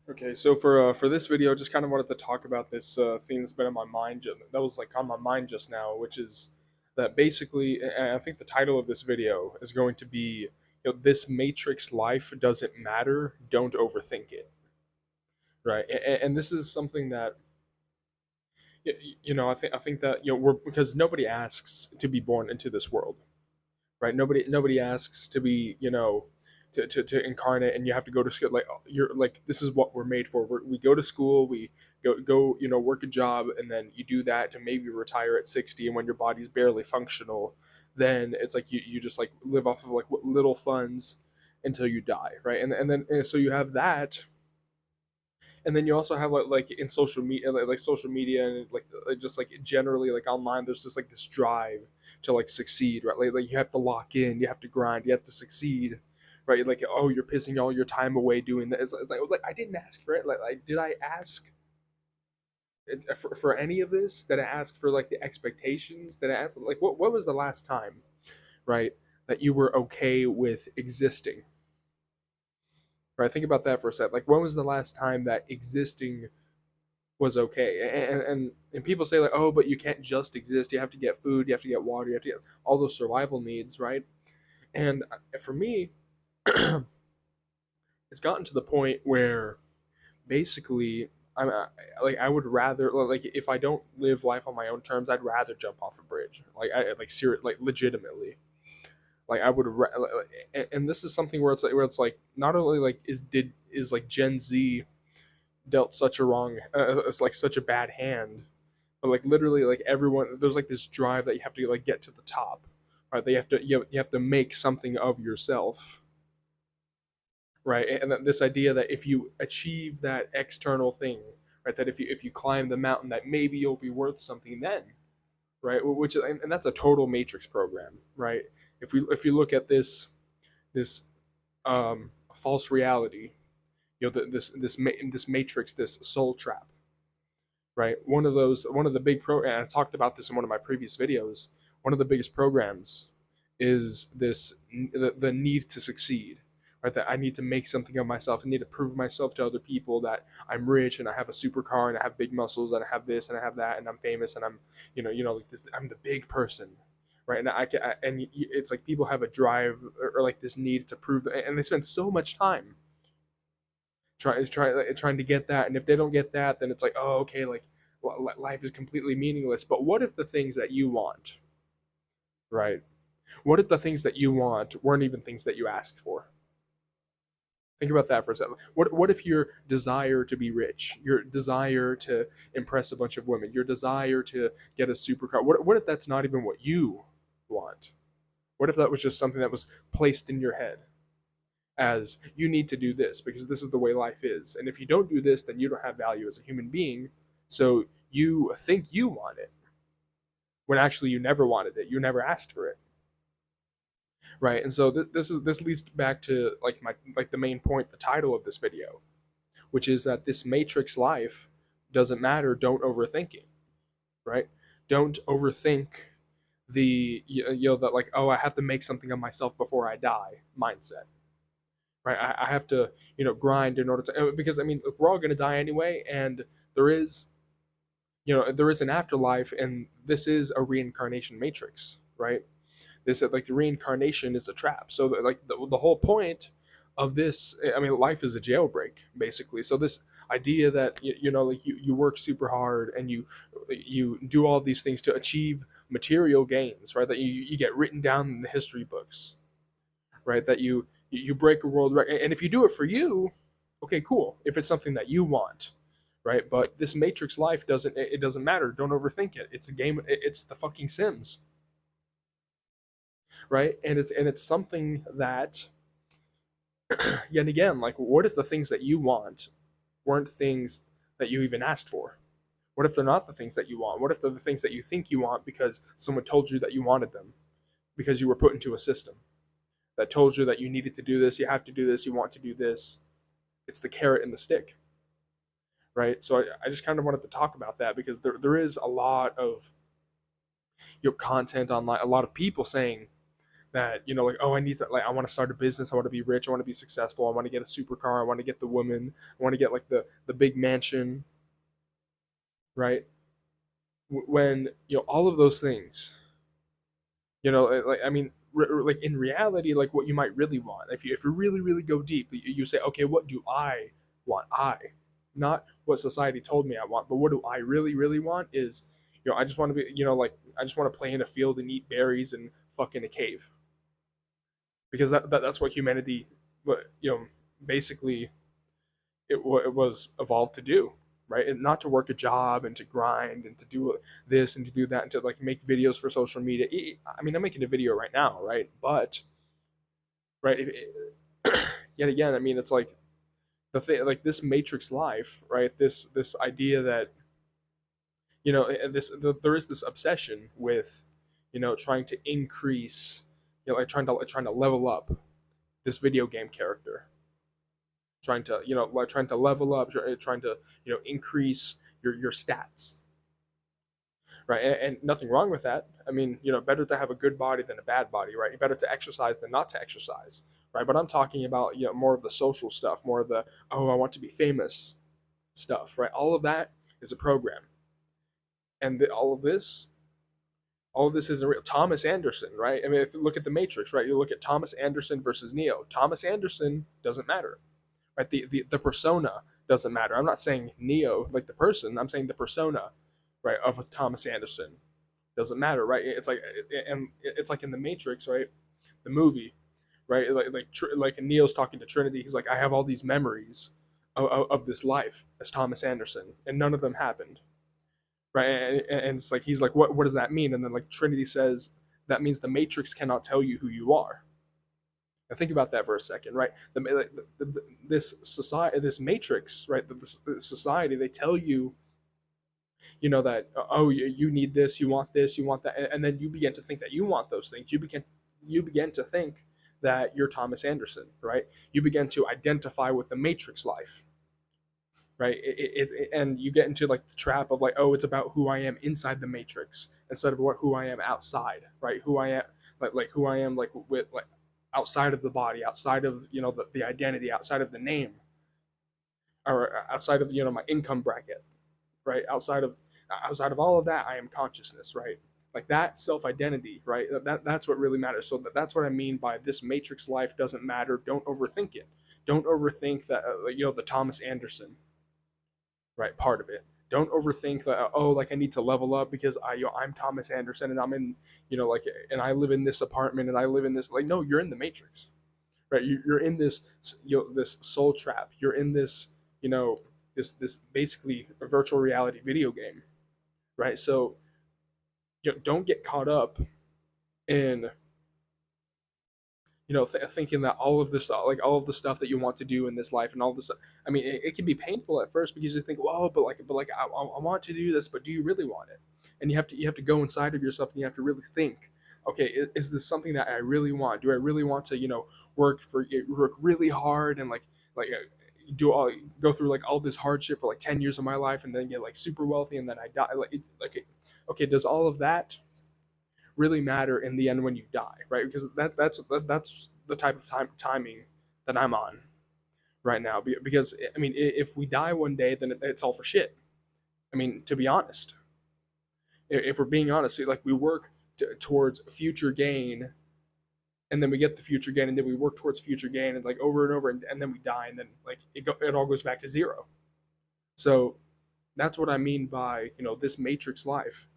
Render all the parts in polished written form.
Okay, so for this video, I just kind of wanted to talk about this thing that's been in my mind. That was like on my mind just now, which is that basically, and I think the title of this video is going to be, "This Matrix life doesn't matter. Don't overthink it." Right, and this is something that I think that we're because nobody asks to be born into this world, right? Nobody asks to be, to incarnate, and you have to go to school. Like you're like this is what we're made for. We go to school, we go work a job, and then you do that to maybe retire at 60. And when your body's barely functional, then it's like you just like live off of like what little funds until you die, right? And then so you have that, and then you also have like in social media, like social media, and like just like generally like online, there's just like this drive to like succeed, right? Like you have to lock in, you have to grind, you have to succeed, right? Like, oh, you're pissing all your time away doing that. It's like I didn't ask for it. Like did I ask for any of this? Did I ask for like the expectations? Did I ask like what was the last time, right, that you were okay with existing? Right, think about that for a sec. Like, when was the last time that existing was okay? And people say like, oh, but you can't just exist. You have to get food. You have to get water. You have to get all those survival needs, right? And for me, it's gotten to the point where basically like I would rather like if I don't live life on my own terms, I'd rather jump off a bridge. Like legitimately. Like I would, and this is something where it's like not only like is like Gen Z dealt such a wrong, it's like such a bad hand. But like literally, like everyone, there's like this drive that you have to like get to the top, right? That you have to make something of yourself, right? And that this idea that if you achieve that external thing, right, that if you climb the mountain, that maybe you'll be worth something then, right? Which and that's a total matrix program, right? If you look at this false reality, this matrix, this soul trap, right? One of the big pro, and I talked about this in one of my previous videos. One of the biggest programs is the need to succeed, right? That I need to make something of myself. I need to prove myself to other people that I'm rich and I have a supercar and I have big muscles and I have this and I have that and I'm famous and I'm like this. I'm the big person, right? And it's like people have a drive, or like this need to prove that, and they spend so much time trying to get that. And if they don't get that, then it's like, oh, okay, like life is completely meaningless. But what if the things that you want, right, what if the things that you want weren't even things that you asked for? Think about that for a second. What if your desire to be rich, your desire to impress a bunch of women, your desire to get a supercar, what if that's not even what you want? What if that was just something that was placed in your head as you need to do this because this is the way life is. And if you don't do this, then you don't have value as a human being. So you think you want it when actually you never wanted it. You never asked for it. Right. And so this leads back to like the main point, the title of this video, which is that this matrix life doesn't matter. Don't overthink it. Right. Don't overthink that like, oh, I have to make something of myself before I die mindset, right? I have to grind in order to, because I mean look, we're all going to die anyway, and there is there is an afterlife, and this is a reincarnation matrix, right? This like the reincarnation is a trap. So like the whole point of this, I mean, life is a jailbreak basically. So this idea that like you work super hard and you do all these things to achieve material gains, right? That you get written down in the history books, right? That you break a world record, and if you do it for you, okay, cool. If it's something that you want, right? But this Matrix life it doesn't matter. Don't overthink it. It's a game. It's the fucking Sims, right? And it's something that yet again, like, what if the things that you want weren't things that you even asked for? What if they're not the things that you want? What if they're the things that you think you want because someone told you that you wanted them, because you were put into a system that told you that you needed to do this, you have to do this, you want to do this. It's the carrot and the stick, right? So I just kind of wanted to talk about that because there is a lot of content online, a lot of people saying that, you know, like, oh, I need to, like, I want to start a business, I want to be rich, I want to be successful, I want to get a supercar, I want to get the woman, I want to get like the big mansion, right? When, you know, all of those things, you know, like, I mean, like in reality, like what you might really want, if you really go deep, you say, okay, what do I want? I, not what society told me I want, but what do I really want is, you know, I just want to be, you know, like, I just want to play in a field and eat berries and fuck in a cave, because that's what humanity, you know, basically it was evolved to do, right? And not to work a job and to grind and to do this and to do that and to like make videos for social media. I mean, I'm making a video right now, right? But right, yet again, I mean, it's like the thing, like this matrix life, right? This idea that, you know, there is this obsession with, you know, trying to increase, you know, like trying to level up this video game character, trying to, you know, like trying to level up, trying to, you know, increase your stats, right? And nothing wrong with that. I mean, you know, better to have a good body than a bad body, right? Better to exercise than not to exercise, right? But I'm talking about, you know, more of the social stuff, more of the, oh, I want to be famous stuff, right? All of that is a program, and all of this isn't real. Thomas Anderson, right? I mean, if you look at the Matrix, right? You look at Thomas Anderson versus Neo. Thomas Anderson doesn't matter, right? The persona doesn't matter. I'm not saying Neo like the person. I'm saying the persona, right, of Thomas Anderson doesn't matter, right? It's like, and it's like in the Matrix, right? The movie, right? Like Neo's talking to Trinity. He's like, I have all these memories of this life as Thomas Anderson, and none of them happened, right? And it's like he's like, what does that mean? And then like Trinity says that means the Matrix cannot tell you who you are. And think about that for a second, right? This society, this Matrix, right? This society, they tell you, you know, that, oh, you need this, you want that, and then you begin to think that you want those things. You begin to think that you're Thomas Anderson, right? You begin to identify with the Matrix life, right? And you get into like the trap of like, oh, it's about who I am inside the Matrix instead of who I am outside, right? Who I am, like who I am, like with like outside of the body, outside of, you know, the identity, outside of the name, or outside of, you know, my income bracket, right? Outside of all of that, I am consciousness, right? Like that self identity, right? That's what really matters. So that's what I mean by this Matrix life doesn't matter. Don't overthink it. Don't overthink that, you know, the Thomas Anderson, right, part of it. Don't overthink that. Oh, like I need to level up because I'm Thomas Anderson and I'm in, you know, like, and I live in this apartment and I live in this. Like, no, you're in the Matrix, right? You're in this, you know, this soul trap. You're in this, you know, this basically a virtual reality video game, right? So, you know, don't get caught up in, you know, thinking that all of this, like all of the stuff that you want to do in this life and all this. I mean, it can be painful at first because you think, well, but like I want to do this, but do you really want it? And you have to go inside of yourself and you have to really think, okay, is this something that I really want? Do I really want to, you know, work really hard and like do all go through like all this hardship for like 10 years of my life and then get like super wealthy and then I die, like okay, does all of that really matter in the end when you die, right? Because that's the type of timing that I'm on right now. Because I mean, if we die one day, then it's all for shit. I mean, to be honest, if we're being honest, like we work towards future gain, and then we get the future gain, and then we work towards future gain, and like over and over, and then we die, and then like it all goes back to zero. So that's what I mean by, you know, this matrix life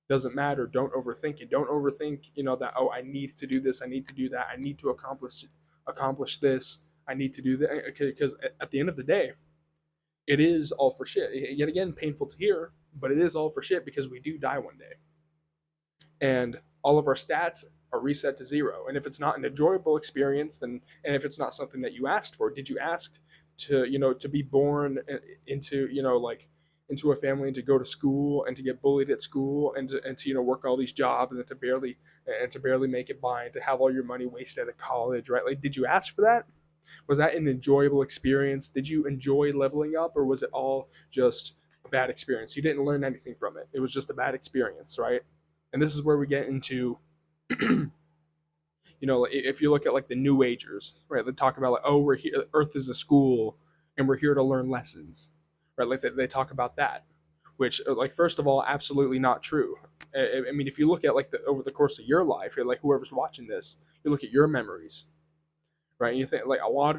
doesn't matter. Don't overthink it. Don't overthink, you know, that, oh, I need to do this, I need to do that, I need to accomplish this, I need to do that. Okay, because at the end of the day, it is all for shit. Yet again, painful to hear, but it is all for shit because we do die one day, and all of our stats are reset to zero. And if it's not an enjoyable experience, then, and if it's not something that you asked for, did you ask to, you know, to be born into, you know, like into a family and to go to school and to get bullied at school and to, you know, work all these jobs and to barely make it by and to have all your money wasted at college, right? Like, did you ask for that? Was that an enjoyable experience? Did you enjoy leveling up, or was it all just a bad experience? You didn't learn anything from it. It was just a bad experience, right? And this is where we get into If you look at like the New Agers, right, they talk about like, oh, we're here, Earth is a school, and we're here to learn lessons, right? Like they talk about that, which like first of all, absolutely not true. I mean, if you look at like over the course of your life, like whoever's watching this, you look at your memories, right? And you think like a lot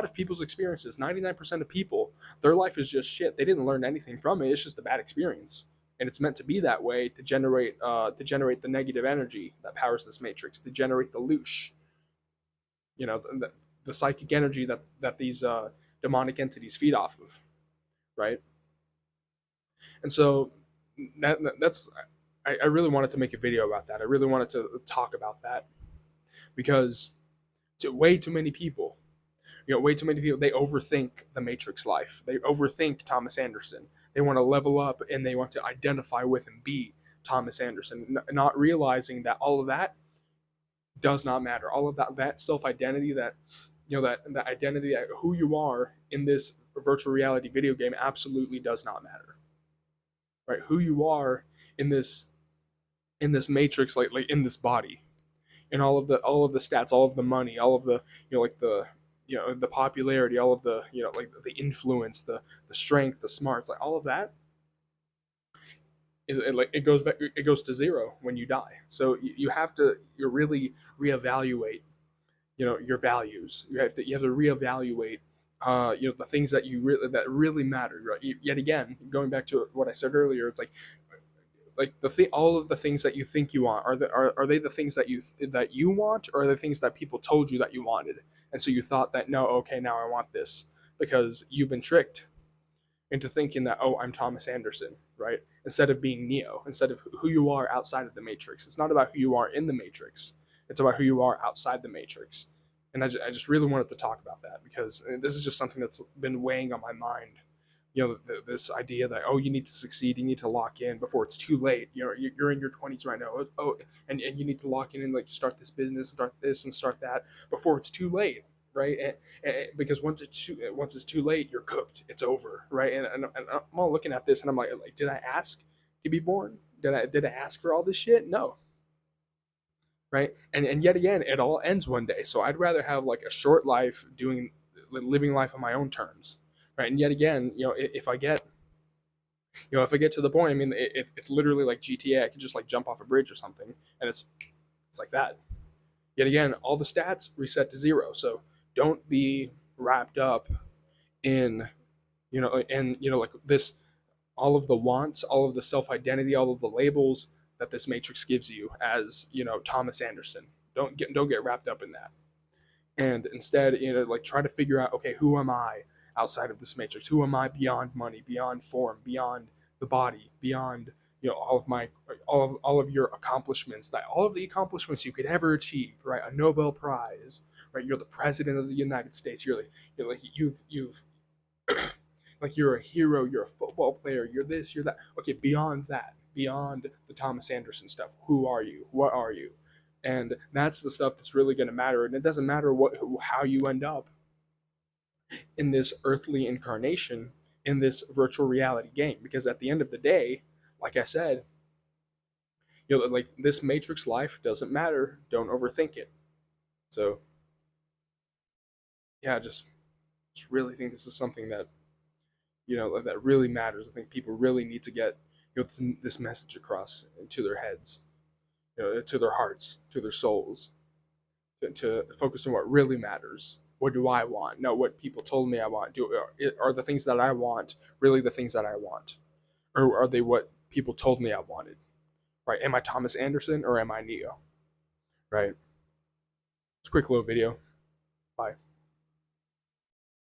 of people's experiences, 99% of people, their life is just shit. They didn't learn anything from it. It's just a bad experience. And it's meant to be that way to generate the negative energy that powers this matrix, to generate the loosh, the psychic energy that these demonic entities feed off of, right? And so that's I really wanted to make a video about that. I really wanted to talk about that because to way too many people, way too many people, they overthink the Matrix life. They overthink Thomas Anderson. They want to level up and they want to identify with and be Thomas Anderson, not realizing that all of that does not matter. All of that self identity, that identity, who you are in this virtual reality video game, absolutely does not matter. Right? Who you are in this matrix, like in this body, and all of the stats, all of the money, all of the like the popularity, all of the like the influence, the strength, the smarts, like all of that like it goes to zero when you die. So you have to really reevaluate your values. You have to reevaluate the things that really matter. Right? Yet again, going back to what I said earlier, it's like all of the things that you think you want are they the things that you want, or are they things that people told you that you wanted, and so you thought that, no, okay, now I want this because you've been tricked into thinking that, oh, I'm Thomas Anderson, right? Instead of being Neo, instead of who you are outside of the Matrix. It's not about who you are in the Matrix, it's about who you are outside the Matrix. And I just really wanted to talk about that because this is just something that's been weighing on my mind. This idea that, oh, you need to succeed, you need to lock in before it's too late. You're in your 20s right now. Oh, and you need to lock in and like start this business, start this and start that before it's too late, right? Because once it's too late, you're cooked. It's over, right? And I'm all looking at this and I'm like, did I ask to be born? Did I ask for all this shit? No, right? And yet again, it all ends one day. So I'd rather have like a short life living life on my own terms, right? And yet again, if I get to the point, I mean, it's literally like GTA. I can just like jump off a bridge or something, and it's like that. Yet again, all the stats reset to zero. So don't be wrapped up in like this, all of the wants, all of the self identity, all of the labels that this matrix gives you as Thomas Anderson. Don't get wrapped up in that, and instead like try to figure out, okay, who am I outside of this matrix? Who am I beyond money, beyond form, beyond the body, beyond all of your accomplishments, that all of the accomplishments you could ever achieve, right? A Nobel Prize, right? You're the president of the United States. Like you've like you're a hero, you're a football player, you're this, you're that. Okay, beyond that, beyond the Thomas Anderson stuff, who are you? What are you? And that's the stuff that's really going to matter. And it doesn't matter how you end up in this earthly incarnation in this virtual reality game, because at the end of the day, like I said, like this matrix life doesn't matter. Don't overthink it. So yeah, just really think this is something that that really matters. I think people really need to get this message across to their heads, to their hearts, to their souls, to focus on what really matters. What do I want? No, what people told me I want. Are the things that I want really the things that I want, or are they what people told me I wanted? Right? Am I Thomas Anderson or am I Neo? Right? It's a quick little video. Bye.